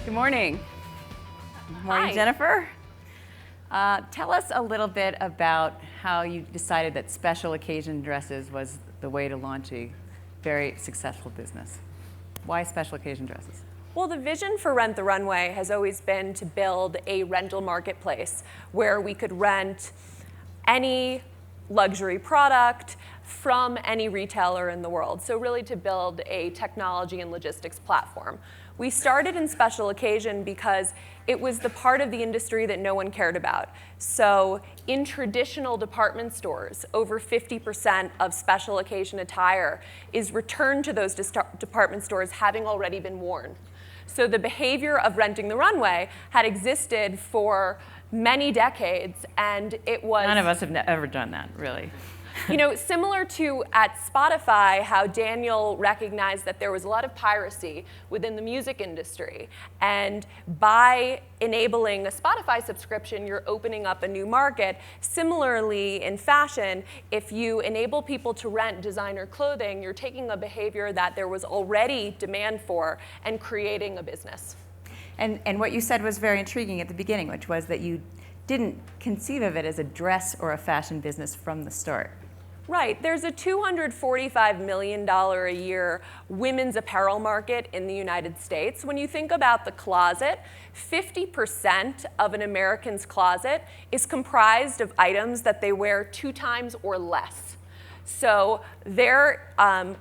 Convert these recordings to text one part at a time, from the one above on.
Good morning. Good morning, Hi. Jennifer. Tell us a little bit about how you decided that special occasion dresses was the way to launch a very successful business. Why special occasion dresses? Well, the vision for Rent the Runway has always been to build a rental marketplace where we could rent any luxury product from any retailer in the world. So really to build a technology and logistics platform. We started in special occasion because it was the part of the industry that no one cared about. So in traditional department stores, over 50% of special occasion attire is returned to those department stores having already been worn. So the behavior of renting the runway had existed for many decades, and it was— None of us have ever done that, really. You know, similar to at Spotify, how Daniel recognized that there was a lot of piracy within the music industry. And by enabling a Spotify subscription, you're opening up a new market. Similarly, in fashion, if you enable people to rent designer clothing, you're taking a behavior that there was already demand for and creating a business. And what you said was very intriguing at the beginning, which was that you didn't conceive of it as a dress or a fashion business from the start. Right. There's a $245 million a year women's apparel market in the United States. When you think about the closet, 50% of an American's closet is comprised of items that they wear 2 times or less. So there's a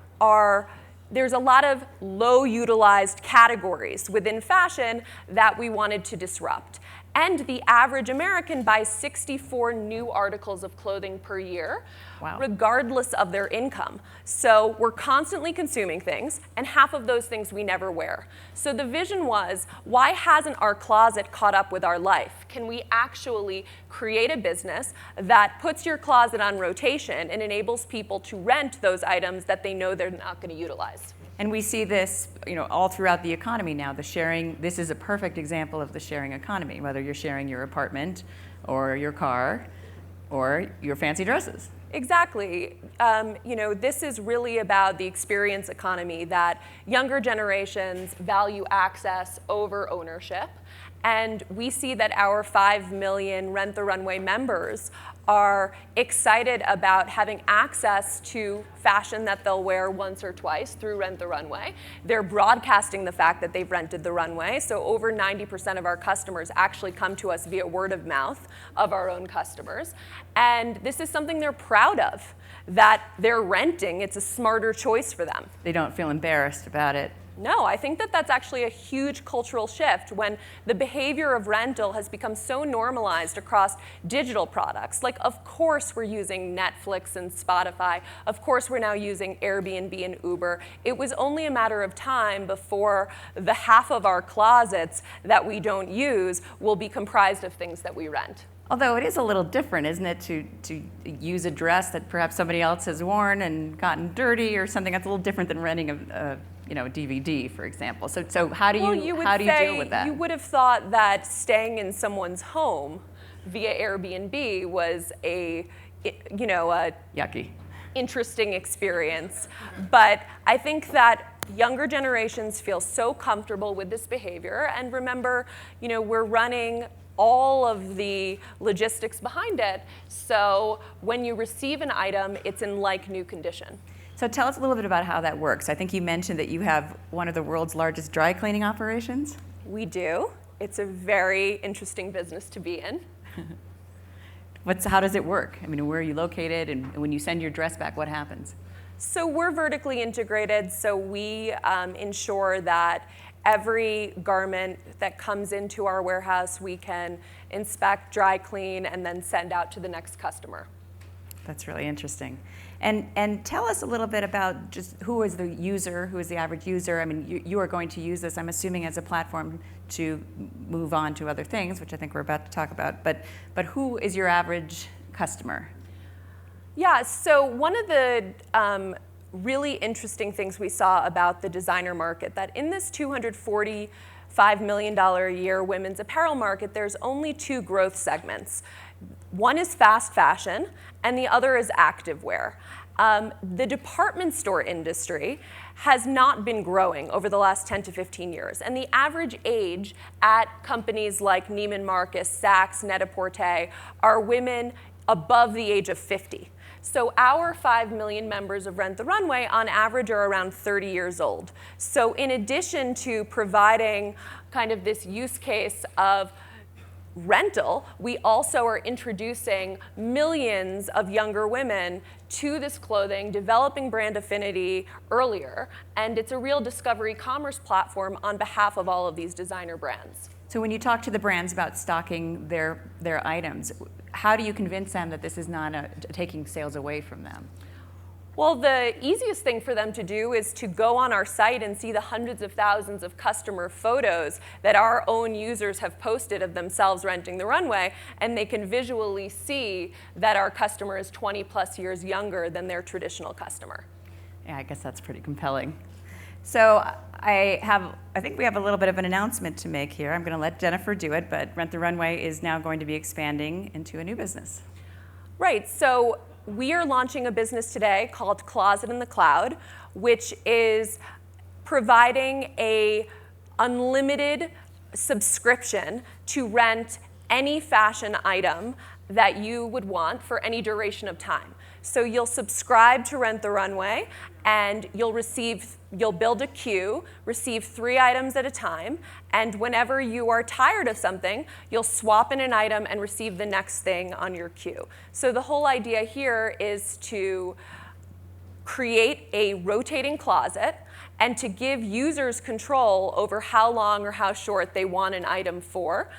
lot of low utilized categories within fashion that we wanted to disrupt. And the average American buys 64 new articles of clothing per year, wow, regardless of their income. So we're constantly consuming things, and half of those things we never wear. So the vision was, why hasn't our closet caught up with our life? Can we actually create a business that puts your closet on rotation and enables people to rent those items that they know they're not going to utilize? And we see this, all throughout the economy now. The sharing, this is a perfect example of the sharing economy, whether you're sharing your apartment or your car or your fancy dresses. Exactly. This is really about the experience economy, that younger generations value access over ownership. And we see that our 5 million Rent the Runway members are excited about having access to fashion that they'll wear once or twice through Rent the Runway. They're broadcasting the fact that they've rented the runway. So over 90% of our customers actually come to us via word of mouth of our own customers. And this is something they're proud of, that they're renting. It's a smarter choice for them. They don't feel embarrassed about it. No, I think that that's actually a huge cultural shift when the behavior of rental has become so normalized across digital products. Like, of course we're using Netflix and Spotify. Of course we're now using Airbnb and Uber. It was only a matter of time before the half of our closets that we don't use will be comprised of things that we rent. Although it is a little different, isn't it, to use a dress that perhaps somebody else has worn and gotten dirty or something. That's a little different than renting a DVD, for example. So how do you deal with that? You would have thought that staying in someone's home via Airbnb was a yucky, interesting experience. But I think that younger generations feel so comfortable with this behavior. And remember, we're running all of the logistics behind it. So when you receive an item, it's in like new condition. So tell us a little bit about how that works. I think you mentioned that you have one of the world's largest dry cleaning operations. We do. It's a very interesting business to be in. How does it work? I mean, where are you located? And when you send your dress back, what happens? So we're vertically integrated. So we ensure that every garment that comes into our warehouse, we can inspect, dry clean, and then send out to the next customer. That's really interesting. And tell us a little bit about just who is the user, who is the average user. I mean, you are going to use this, I'm assuming, as a platform to move on to other things, which I think we're about to talk about. But who is your average customer? Yeah, so one of the really interesting things we saw about the designer market, that in this $245 million a year women's apparel market, there's only 2 growth segments. One is fast fashion, and the other is activewear. The department store industry has not been growing over the last 10 to 15 years. And the average age at companies like Neiman Marcus, Saks, Net-a-Porter are women above the age of 50. So our 5 million members of Rent the Runway on average are around 30 years old. So in addition to providing kind of this use case of rental, we also are introducing millions of younger women to this clothing, developing brand affinity earlier, and it's a real discovery commerce platform on behalf of all of these designer brands. So when you talk to the brands about stocking their items, how do you convince them that this is not taking sales away from them? Well, the easiest thing for them to do is to go on our site and see the hundreds of thousands of customer photos that our own users have posted of themselves renting the runway, and they can visually see that our customer is 20 plus years younger than their traditional customer. Yeah, I guess that's pretty compelling. So I think we have a little bit of an announcement to make here. I'm going to let Jennifer do it, but Rent the Runway is now going to be expanding into a new business. Right, so we are launching a business today called Closet in the Cloud, which is providing a unlimited subscription to rent any fashion item that you would want for any duration of time. So you'll subscribe to Rent the Runway, and you'll build a queue, receive 3 items at a time, and whenever you are tired of something, you'll swap in an item and receive the next thing on your queue. So the whole idea here is to create a rotating closet and to give users control over how long or how short they want an item for.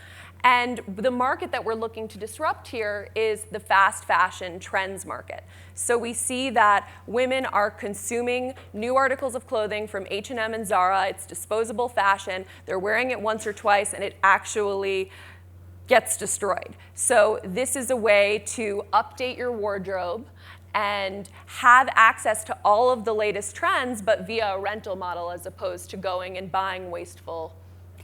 And the market that we're looking to disrupt here is the fast fashion trends market. So we see that women are consuming new articles of clothing from H&M and Zara. It's disposable fashion. They're wearing it once or twice, and it actually gets destroyed. So this is a way to update your wardrobe and have access to all of the latest trends, but via a rental model as opposed to going and buying wasteful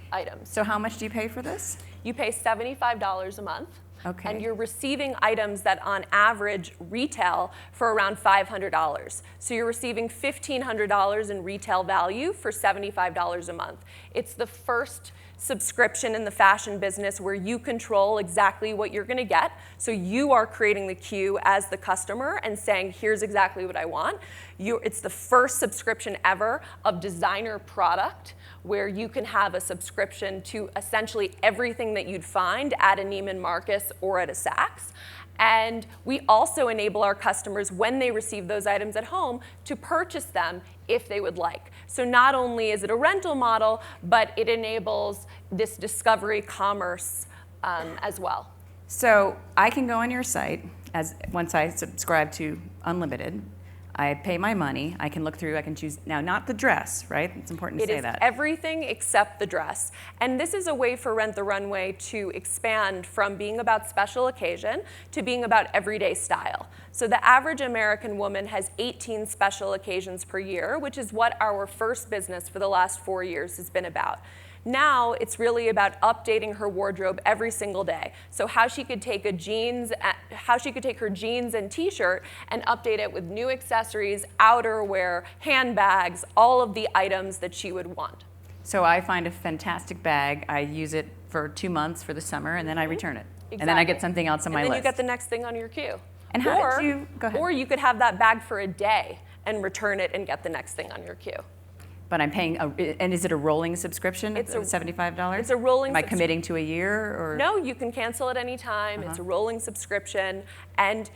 items. So how much do you pay for this? You pay $75 a month. Okay. And you're receiving items that on average retail for around $500. So you're receiving $1,500 in retail value for $75 a month. It's the first subscription in the fashion business where you control exactly what you're going to get. So you are creating the queue as the customer and saying, here's exactly what I want. It's the first subscription ever of designer product where you can have a subscription to essentially everything that you'd find at a Neiman Marcus or at a Saks. And we also enable our customers, when they receive those items at home, to purchase them if they would like. So not only is it a rental model, but it enables this discovery commerce as well. So I can go on your site once I subscribe to Unlimited. I pay my money, I can look through, I can choose, now not the dress, right? It's important to say that. It is everything except the dress. And this is a way for Rent the Runway to expand from being about special occasion to being about everyday style. So the average American woman has 18 special occasions per year, which is what our first business for the last 4 years has been about. Now it's really about updating her wardrobe every single day. So how she could take her jeans and t-shirt and update it with new accessories, outerwear, handbags, all of the items that she would want. So I find a fantastic bag, I use it for 2 months for the summer, and then I return it. Exactly. And then I get something else on my list. And then you get the next thing on your queue. And how did you, go ahead. Or you could have that bag for a day and return it and get the next thing on your queue. But I'm paying, and is it a rolling subscription? It's $75? It's a rolling Am I committing to a year? Or? No, you can cancel at any time. It's a rolling subscription. And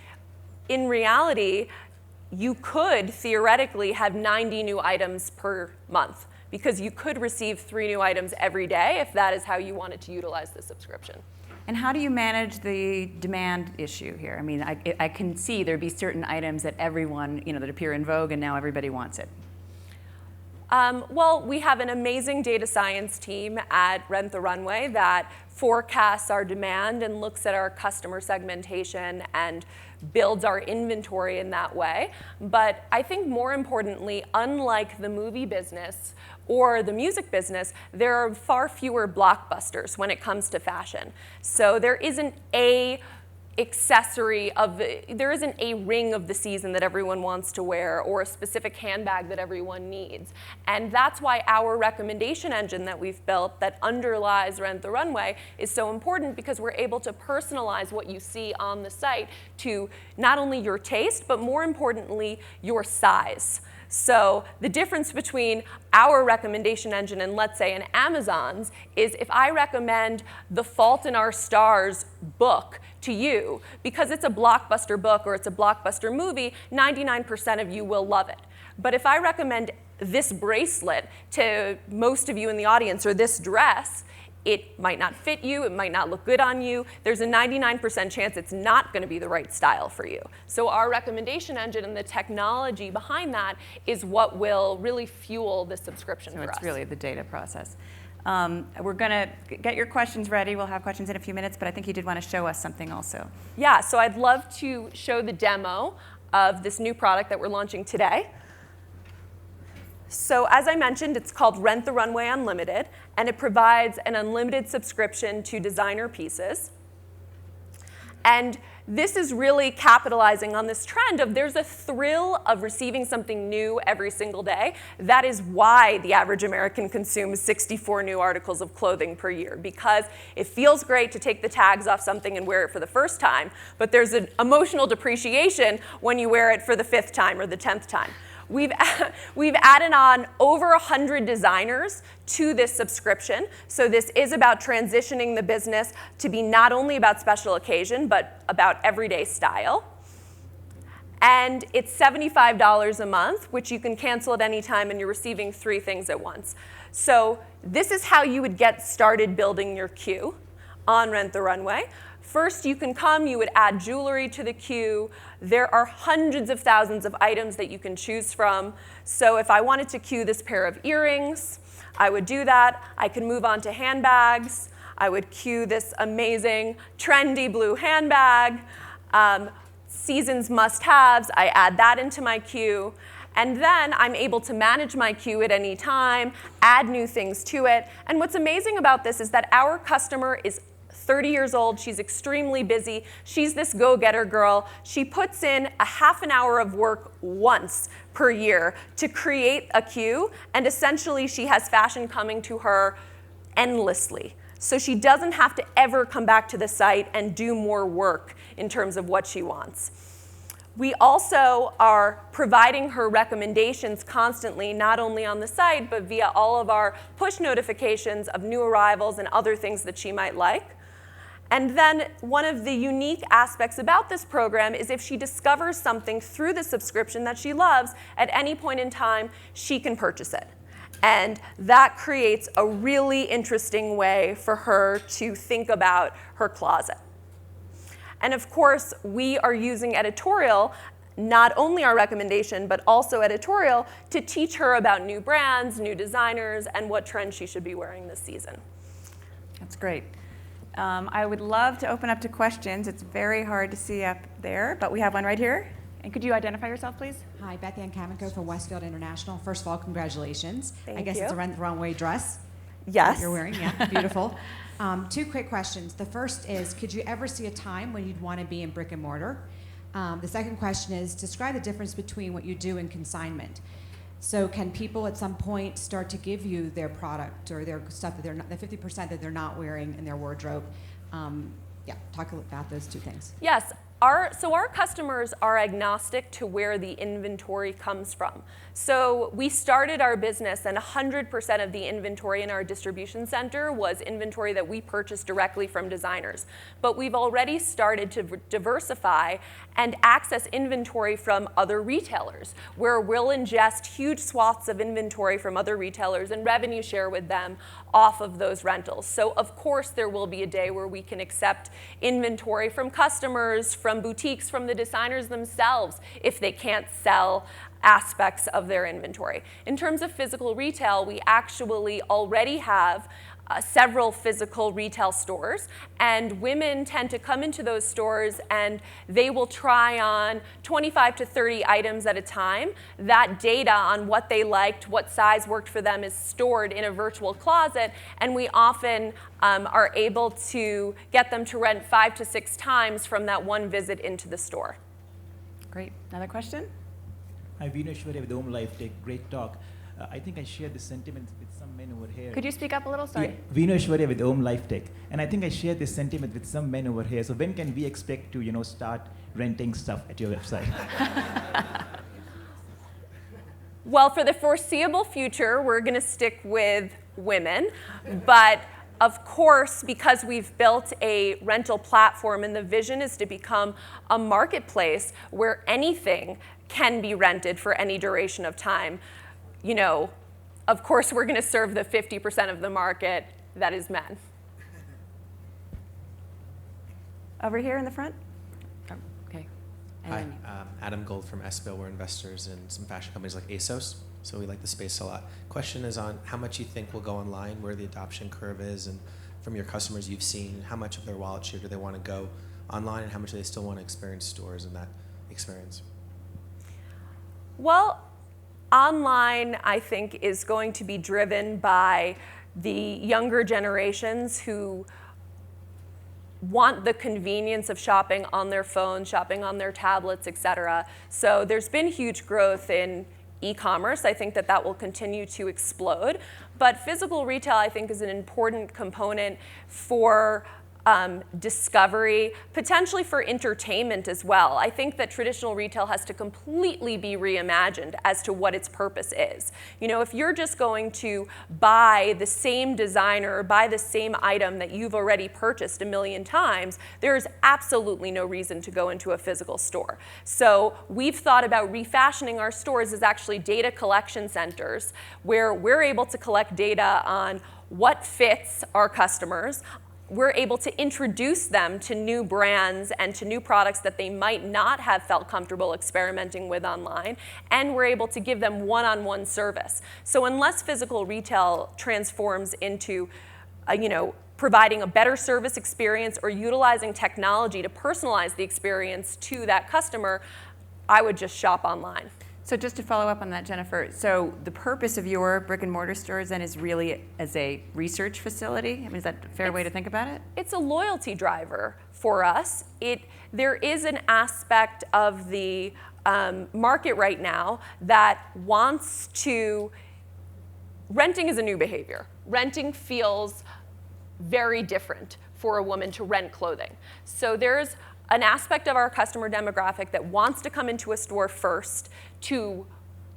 in reality, you could theoretically have 90 new items per month because you could receive 3 new items every day if that is how you wanted to utilize the subscription. And how do you manage the demand issue here? I mean, I can see there'd be certain items that everyone, that appear in Vogue and now everybody wants it. Well, we have an amazing data science team at Rent the Runway that forecasts our demand and looks at our customer segmentation and builds our inventory in that way. But I think more importantly, unlike the movie business or the music business, there are far fewer blockbusters when it comes to fashion. So there isn't a accessory of, there isn't a ring of the season that everyone wants to wear or a specific handbag that everyone needs. And that's why our recommendation engine that we've built that underlies Rent the Runway is so important, because we're able to personalize what you see on the site to not only your taste, but more importantly, your size. So the difference between our recommendation engine and, let's say, an Amazon's is if I recommend The Fault in Our Stars book to you, because it's a blockbuster book or it's a blockbuster movie, 99% of you will love it. But if I recommend this bracelet to most of you in the audience, or this dress, it might not fit you, it might not look good on you. There's a 99% chance it's not going to be the right style for you. So our recommendation engine and the technology behind that is what will really fuel the subscription for us. So it's really the data process. We're going to get your questions ready. We'll have questions in a few minutes, but I think you did want to show us something also. Yeah, so I'd love to show the demo of this new product that we're launching today. So as I mentioned, it's called Rent the Runway Unlimited, and it provides an unlimited subscription to designer pieces. And this is really capitalizing on this trend of there's a thrill of receiving something new every single day. That is why the average American consumes 64 new articles of clothing per year, because it feels great to take the tags off something and wear it for the first time, but there's an emotional depreciation when you wear it for the 5th time or the 10th time. We've added on over 100 designers to this subscription. So this is about transitioning the business to be not only about special occasion, but about everyday style. And it's $75 a month, which you can cancel at any time, and you're receiving 3 things at once. So this is how you would get started building your queue on Rent the Runway. First, you can come, you would add jewelry to the queue. There are hundreds of thousands of items that you can choose from. So if I wanted to queue this pair of earrings, I would do that. I could move on to handbags. I would queue this amazing, trendy blue handbag. Season's must-haves, I add that into my queue. And then I'm able to manage my queue at any time, add new things to it. And what's amazing about this is that our customer is 30 years old, she's extremely busy, she's this go-getter girl. She puts in a half an hour of work once per year to create a queue, and essentially she has fashion coming to her endlessly. So she doesn't have to ever come back to the site and do more work in terms of what she wants. We also are providing her recommendations constantly, not only on the site, but via all of our push notifications of new arrivals and other things that she might like. And then one of the unique aspects about this program is if she discovers something through the subscription that she loves, at any point in time, she can purchase it. And that creates a really interesting way for her to think about her closet. And of course, we are using editorial, not only our recommendation, but also editorial, to teach her about new brands, new designers, and what trends she should be wearing this season. That's great. I would love to open up to questions. It's very hard to see up there, but we have one right here. And could you identify yourself, please? Hi, Beth Ann Kamenko from Westfield International. First of all, congratulations. Thank I guess you. it's a Rent the Runway dress. Yes. That you're wearing, yeah, beautiful. 2 quick questions. The first is, could you ever see a time when you'd want to be in brick and mortar? The second question is, describe the difference between what you do and consignment. So can people at some point start to give you their product or their stuff that they're not, the 50% that they're not wearing in their wardrobe? Yeah, talk about those 2 things. Yes. So our customers are agnostic to where the inventory comes from. So we started our business, and 100% of the inventory in our distribution center was inventory that we purchased directly from designers. But we've already started to diversify and access inventory from other retailers, where we'll ingest huge swaths of inventory from other retailers and revenue share with them off of those rentals. So of course there will be a day where we can accept inventory from customers, from boutiques, from the designers themselves, if they can't sell aspects of their inventory. In terms of physical retail, we actually already have several physical retail stores, and women tend to come into those stores and they will try on 25 to 30 items at a time. That data on what they liked, what size worked for them is stored in a virtual closet, and we often are able to get them to rent 5 to 6 times from that one visit into the store. Great. Another question? Hi, Vineshwari with Home Life Tech. Great talk. I think I shared this sentiment with some men over here. Could you speak up a little? Sorry. Yeah, Vineshwari with Home Life Tech. And I think I shared this sentiment with some men over here. So when can we expect to, start renting stuff at your website? Well, for the foreseeable future, we're going to stick with women. But of course, because we've built a rental platform and the vision is to become a marketplace where anything can be rented for any duration of time, of course, we're going to serve the 50% of the market that is men. Over here in the front? Oh, okay. And Hi, then Adam Gold from SBIL. We're investors in some fashion companies like ASOS, so we like the space a lot. Question is on how much you think will go online, where the adoption curve is, and from your customers you've seen, how much of their wallet share do they want to go online, and how much do they still want to experience stores in that experience? Well, online, I think, is going to be driven by the younger generations who want the convenience of shopping on their phones, shopping on their tablets, et cetera. So there's been huge growth in e-commerce. I think that will continue to explode. But physical retail, I think, is an important component for discovery, potentially for entertainment as well. I think that traditional retail has to completely be reimagined as to what its purpose is. If you're just going to buy the same designer or buy the same item that you've already purchased a million times, there's absolutely no reason to go into a physical store. So we've thought about refashioning our stores as actually data collection centers where we're able to collect data on what fits our customers. We're able to introduce them to new brands and to new products that they might not have felt comfortable experimenting with online, and we're able to give them one-on-one service. So unless physical retail transforms into, providing a better service experience or utilizing technology to personalize the experience to that customer, I would just shop online. So just to follow up on that, Jennifer, so the purpose of your brick and mortar stores then is really as a research facility? Is that a fair way to think about it? It's a loyalty driver for us. There is an aspect of the market right now that wants to, renting is a new behavior. Renting feels very different for a woman to rent clothing. So there's an aspect of our customer demographic that wants to come into a store first to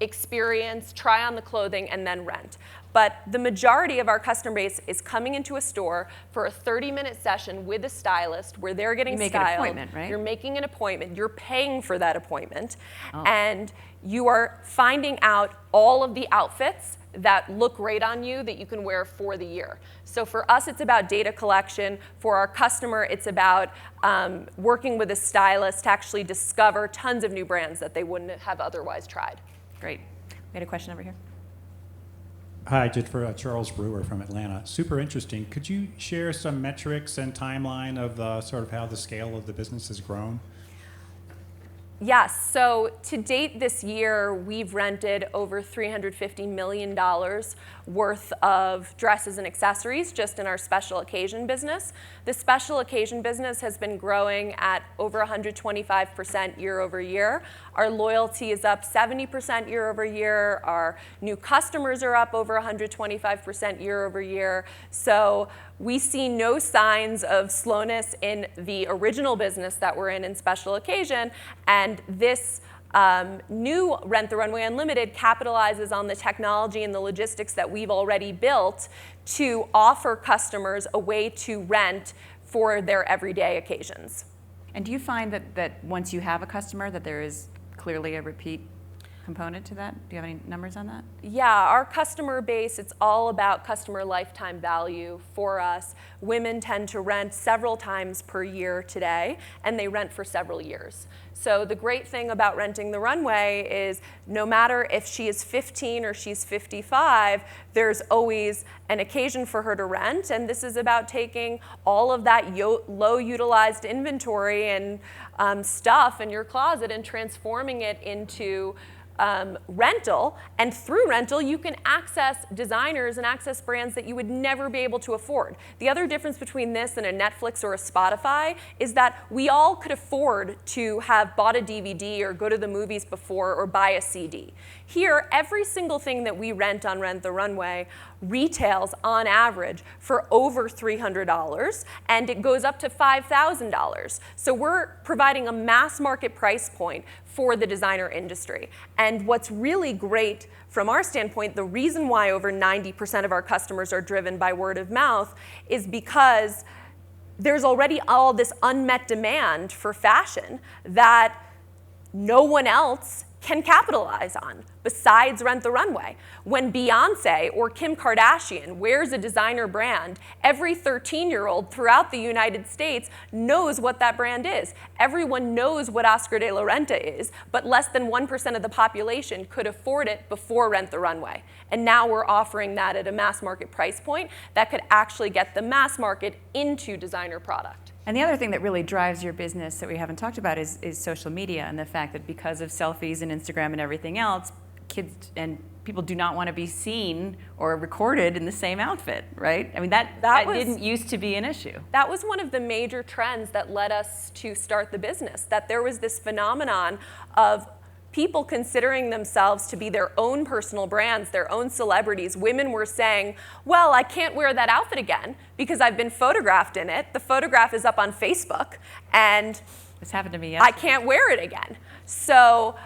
experience, try on the clothing, and then rent. But the majority of our customer base is coming into a store for a 30-minute session with a stylist where they're getting styled. You make an appointment, right? You're making an appointment. You're paying for that appointment. Oh. And you are finding out all of the outfits that look great on you that you can wear for the year. So for us, it's about data collection. For our customer, it's about working with a stylist to actually discover tons of new brands that they wouldn't have otherwise tried. Great. We had a question over here. Hi, Jennifer. Charles Brewer from Atlanta. Super interesting. Could you share some metrics and timeline of sort of how the scale of the business has grown? Yes, so to date this year, we've rented over $350 million worth of dresses and accessories just in our special occasion business. The special occasion business has been growing at over 125% year over year. Our loyalty is up 70% year over year. Our new customers are up over 125% year over year. So we see no signs of slowness in the original business that we're in special occasion, and this new Rent the Runway Unlimited capitalizes on the technology and the logistics that we've already built to offer customers a way to rent for their everyday occasions. And do you find that once you have a customer that there is clearly a repeat component to that? Do you have any numbers on that? Yeah, our customer base, it's all about customer lifetime value for us. Women tend to rent several times per year today, and they rent for several years. So the great thing about renting the runway is no matter if she is 15 or she's 55, there's always an occasion for her to rent, and this is about taking all of that low utilized inventory and stuff in your closet and transforming it into rental, and through rental you can access designers and access brands that you would never be able to afford. The other difference between this and a Netflix or a Spotify is that we all could afford to have bought a DVD or go to the movies before or buy a CD. Here, every single thing that we rent on Rent the Runway retails on average for over $300, and it goes up to $5,000. So we're providing a mass market price point for the designer industry. And what's really great from our standpoint, the reason why over 90% of our customers are driven by word of mouth is because there's already all this unmet demand for fashion that no one else can capitalize on besides Rent the Runway. When Beyonce or Kim Kardashian wears a designer brand, every 13-year-old throughout the United States knows what that brand is. Everyone knows what Oscar de la Renta is, but less than 1% of the population could afford it before Rent the Runway. And now we're offering that at a mass market price point that could actually get the mass market into designer product. And the other thing that really drives your business that we haven't talked about is social media, and the fact that because of selfies and Instagram and everything else, kids and people do not want to be seen or recorded in the same outfit, right? I mean, that didn't used to be an issue. That was one of the major trends that led us to start the business, that there was this phenomenon of people considering themselves to be their own personal brands, their own celebrities. Women were saying, well, I can't wear that outfit again because I've been photographed in it. The photograph is up on Facebook, and this happened to me yesterday. I can't wear it again. So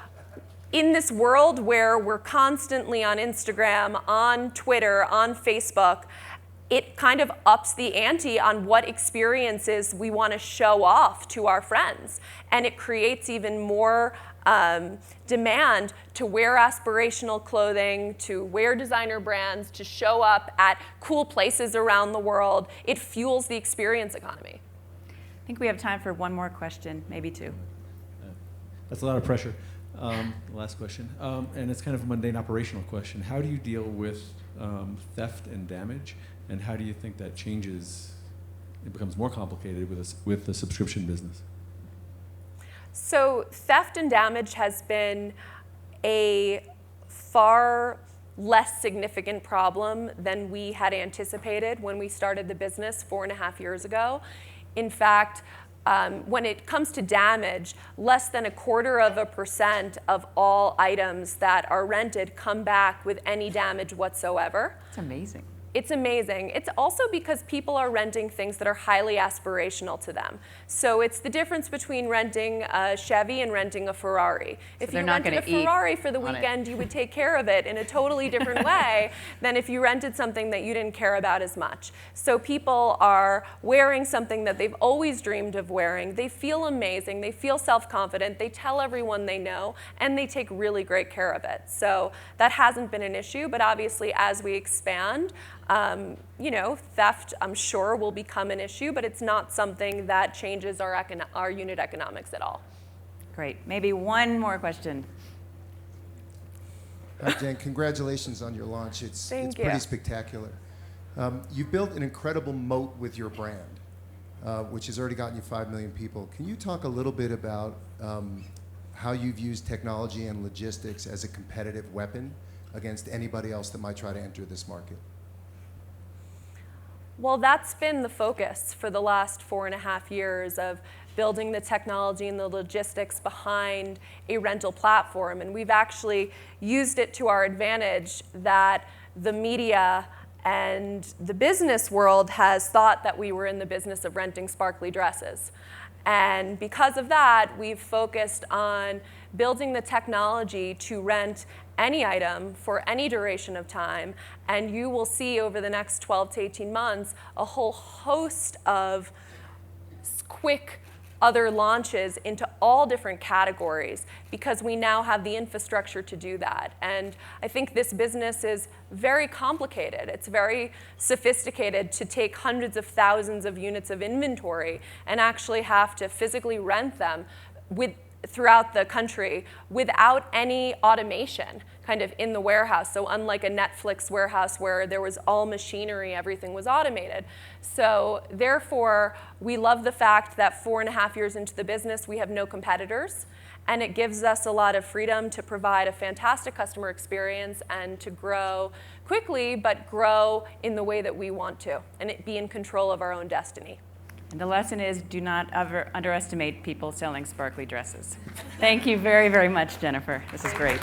in this world where we're constantly on Instagram, on Twitter, on Facebook, it kind of ups the ante on what experiences we want to show off to our friends. And it creates even more demand to wear aspirational clothing, to wear designer brands, to show up at cool places around the world. It fuels the experience economy. I think we have time for one more question, maybe two. That's a lot of pressure. Last question. And it's kind of a mundane operational question. How do you deal with theft and damage? And how do you think that changes, it becomes more complicated with the subscription business? So theft and damage has been a far less significant problem than we had anticipated when we started the business 4.5 years ago. In fact, when it comes to damage, less than 0.25% of all items that are rented come back with any damage whatsoever. It's amazing. It's amazing. It's also because people are renting things that are highly aspirational to them. So it's the difference between renting a Chevy and renting a Ferrari. If you rented a Ferrari for the weekend, you would take care of it in a totally different way than if you rented something that you didn't care about as much. So people are wearing something that they've always dreamed of wearing. They feel amazing. They feel self-confident. They tell everyone they know, and they take really great care of it. So that hasn't been an issue, but obviously as we expand, theft, I'm sure, will become an issue, but it's not something that changes our unit economics at all. Great. Maybe one more question. Hi, Jen. Congratulations on your launch. It's pretty spectacular. You've built an incredible moat with your brand, which has already gotten you 5 million people. Can you talk a little bit about how you've used technology and logistics as a competitive weapon against anybody else that might try to enter this market? Well, that's been the focus for the last 4.5 years of building the technology and the logistics behind a rental platform. And we've actually used it to our advantage that the media and the business world has thought that we were in the business of renting sparkly dresses. And because of that, we've focused on building the technology to rent any item for any duration of time, and you will see over the next 12 to 18 months a whole host of quick other launches into all different categories because we now have the infrastructure to do that. And I think this business is very complicated. It's very sophisticated to take hundreds of thousands of units of inventory and actually have to physically rent them throughout the country without any automation kind of in the warehouse. So unlike a Netflix warehouse where there was all machinery, everything was automated. So therefore, we love the fact that 4.5 years into the business, we have no competitors. And it gives us a lot of freedom to provide a fantastic customer experience and to grow quickly, but grow in the way that we want to, and be in control of our own destiny. And the lesson is, do not ever underestimate people selling sparkly dresses. Thank you very, very much, Jennifer. This is great.